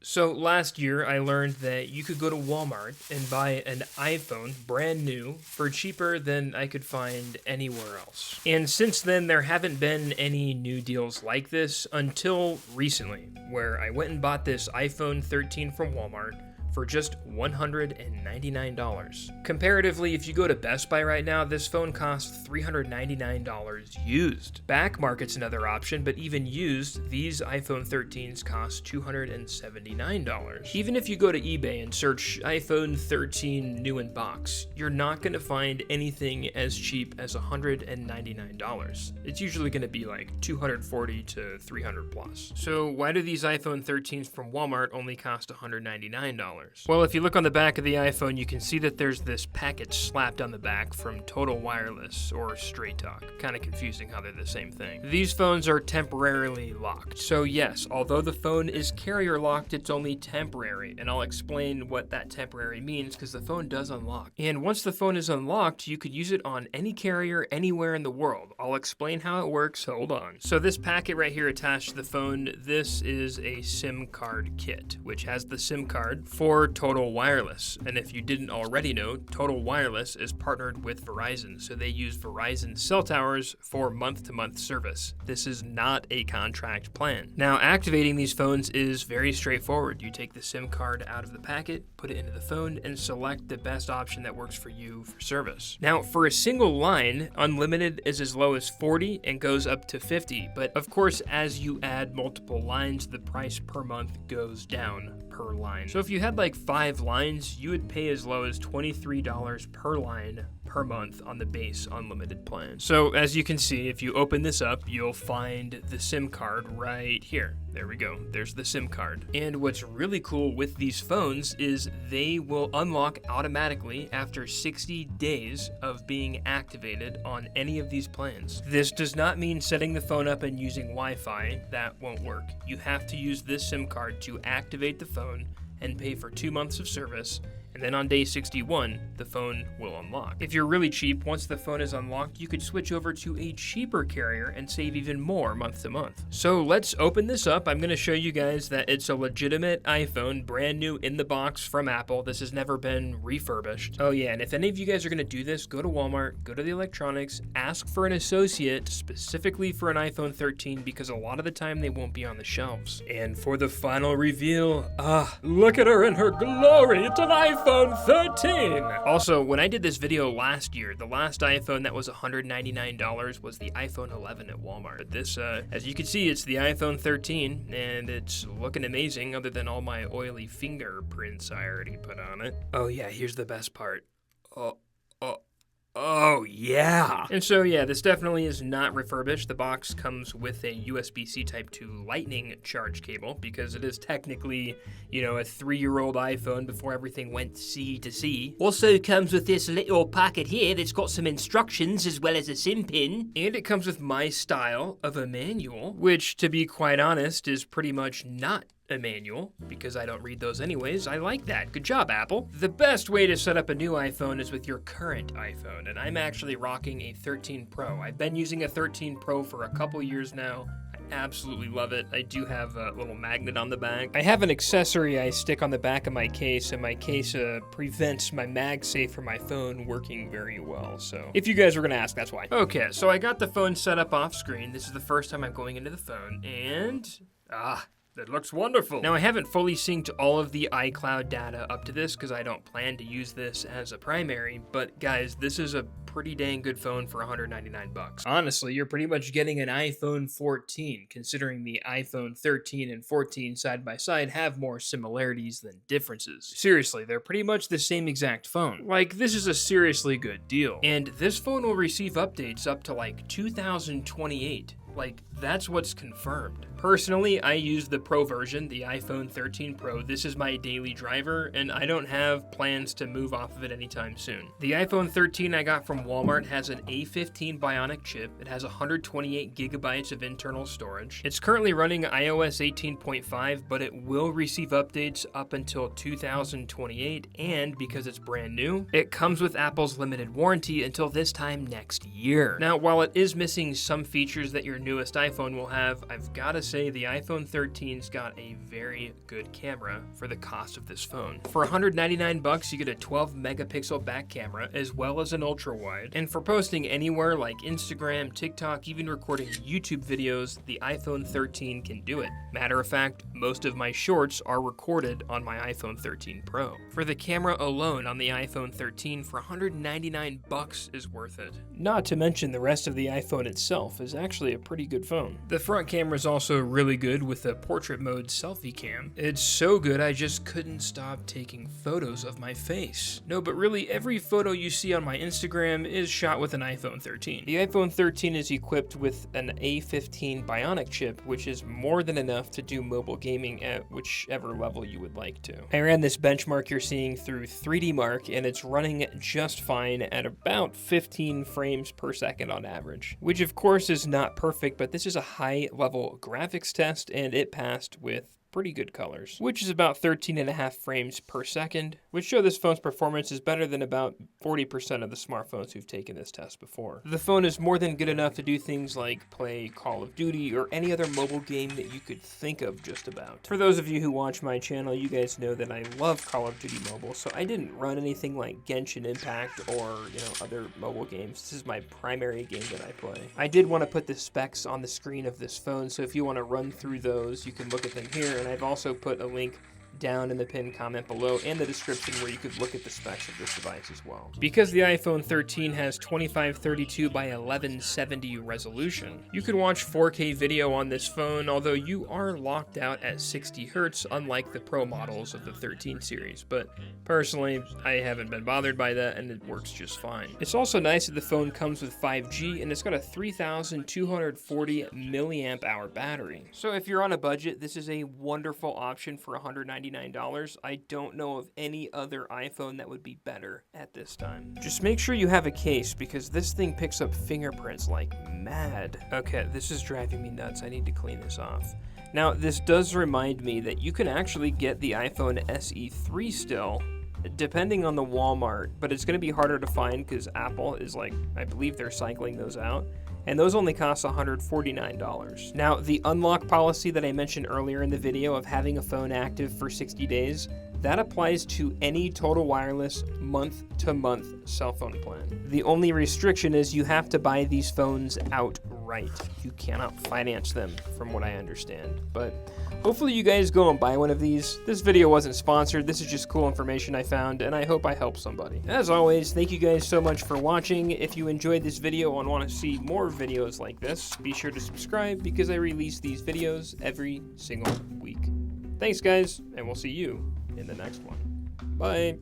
So last year, I learned that you could go to Walmart and buy an iPhone brand new for cheaper than I could find anywhere else. And since then, there haven't been any new deals like this until recently, where I went and bought this iPhone 13 from Walmart for just $199. Comparatively, if you go to Best Buy right now, this phone costs $399 used. Back market's another option, but even used, these iPhone 13s cost $279. Even if you go to eBay and search iPhone 13 new in box, you're not going to find anything as cheap as $199. It's usually going to be like $240 to $300 plus. So why do these iPhone 13s from Walmart only cost $199? Well, if you look on the back of the iPhone, you can see that there's this package slapped on the back from Total Wireless or Straight Talk. Kind of confusing how they're the same thing. These phones are temporarily locked. So yes, although the phone is carrier locked, it's only temporary. And I'll explain what that temporary means because the phone does unlock. And once the phone is unlocked, you could use it on any carrier anywhere in the world. I'll explain how it works. Hold on. So this packet right here attached to the phone, this is a SIM card kit, which has the SIM card for Total Wireless. And if you didn't already know, Total Wireless is partnered with Verizon, so they use Verizon cell towers for month-to-month service. This is not a contract plan. Now, activating these phones is very straightforward. You take the SIM card out of the packet, put it into the phone, and select the best option that works for you for service. Now, for a single line, unlimited is as low as $40 and goes up to $50, but of course, as you add multiple lines, the price per month goes down per line. So if you had like 5 lines, you would pay as low as $23 per line per month on the base unlimited plan. So as you can see, if you open this up, you'll find the SIM card right here. There we go. There's the SIM card. And what's really cool with these phones is they will unlock automatically after 60 days of being activated on any of these plans. This does not mean setting the phone up and using Wi-Fi. That won't work. You have to use this SIM card to activate the phone and pay for 2 months of service, and then on day 61, the phone will unlock. If you're really cheap, once the phone is unlocked, you could switch over to a cheaper carrier and save even more month to month. So let's open this up. I'm gonna show you guys that it's a legitimate iPhone, brand new in the box from Apple. This has never been refurbished. Oh yeah, and if any of you guys are gonna do this, go to Walmart, go to the electronics, ask for an associate specifically for an iPhone 13 because a lot of the time they won't be on the shelves. And for the final reveal, look at her in her glory. It's an iPhone 13. Also, when I did this video last year, the last iPhone that was $199 was the iPhone 11 at Walmart. But this, as you can see, it's the iPhone 13, and it's looking amazing other than all my oily fingerprints I already put on it. Oh yeah, here's the best part. Oh yeah. And so yeah, this definitely is not refurbished. The box comes with a USB-C Type 2 lightning charge cable because it is technically, you know, a 3-year-old iPhone before everything went C to C. Also comes with this little packet here that's got some instructions as well as a SIM pin. And it comes with my style of a manual, which to be quite honest is pretty much not a manual, because I don't read those anyways. I like that. Good job, Apple. The best way to set up a new iPhone is with your current iPhone, and I'm actually rocking a 13 Pro. I've been using a 13 Pro for a couple years now. I absolutely love it. I do have a little magnet on the back. I have an accessory I stick on the back of my case, and my case prevents my MagSafe for my phone working very well. So if you guys were gonna ask, that's why. Okay, so I got the phone set up off screen. This is the first time I'm going into the phone, and that looks wonderful. Now, I haven't fully synced all of the iCloud data up to this because I don't plan to use this as a primary, but guys, this is a pretty dang good phone for $199. Honestly, you're pretty much getting an iPhone 14, considering the iPhone 13 and 14 side by side have more similarities than differences. Seriously, they're pretty much the same exact phone. Like, this is a seriously good deal. And this phone will receive updates up to like 2028. Like, that's what's confirmed. Personally, I use the Pro version, the iPhone 13 Pro. This is my daily driver, and I don't have plans to move off of it anytime soon. The iPhone 13 I got from Walmart has an A15 Bionic chip. It has 128 gigabytes of internal storage. It's currently running iOS 18.5, but it will receive updates up until 2028, and because it's brand new, it comes with Apple's limited warranty until this time next year. Now, while it is missing some features that your newest iPhone will have, I've gotta say the iPhone 13's got a very good camera for the cost of this phone. For $199, you get a 12 megapixel back camera as well as an ultra wide. And for posting anywhere like Instagram, TikTok, even recording YouTube videos, the iPhone 13 can do it. Matter of fact, most of my shorts are recorded on my iPhone 13 Pro. For the camera alone on the iPhone 13, for $199 is worth it. Not to mention the rest of the iPhone itself is actually a pretty good phone. The front camera is also really good with the portrait mode selfie cam. It's so good I just couldn't stop taking photos of my face. No, but really every photo you see on my Instagram is shot with an iPhone 13. The iPhone 13 is equipped with an A15 Bionic chip, which is more than enough to do mobile gaming at whichever level you would like to. I ran this benchmark you're seeing through 3D Mark, and it's running just fine at about 15 frames per second on average, which of course is not perfect, but this is a high-level graphics test, and it passed with pretty good colors, which is about 13.5 frames per second, which show this phone's performance is better than about 40% of the smartphones who've taken this test before. The phone is more than good enough to do things like play Call of Duty or any other mobile game that you could think of just about. For those of you who watch my channel, you guys know that I love Call of Duty Mobile, so I didn't run anything like Genshin Impact or, other mobile games. This is my primary game that I play. I did want to put the specs on the screen of this phone, so if you want to run through those, you can look at them here. And I've also put a link down in the pinned comment below and the description where you could look at the specs of this device as well. Because the iPhone 13 has 2532 by 1170 resolution, you can watch 4K video on this phone, although you are locked out at 60 Hz, unlike the Pro models of the 13 series. But personally, I haven't been bothered by that, and it works just fine. It's also nice that the phone comes with 5G, and it's got a 3240 milliamp hour battery. So if you're on a budget, this is a wonderful option for $199. I don't know of any other iPhone that would be better at this time. Just make sure you have a case, because this thing picks up fingerprints like mad. Okay, this is driving me nuts. I need to clean this off. Now, this does remind me that you can actually get the iPhone SE3 still, depending on the Walmart, but it's going to be harder to find because Apple is I believe they're cycling those out. And those only cost $149. Now, the unlock policy that I mentioned earlier in the video of having a phone active for 60 days, that applies to any Total Wireless month-to-month cell phone plan. The only restriction is you have to buy these phones outright. You cannot finance them, from what I understand. But hopefully you guys go and buy one of these. This video wasn't sponsored. This is just cool information I found, and I hope I help somebody. As always, thank you guys so much for watching. If you enjoyed this video and want to see more videos like this, be sure to subscribe, because I release these videos every single week. Thanks, guys, and we'll see you in the next one. Bye.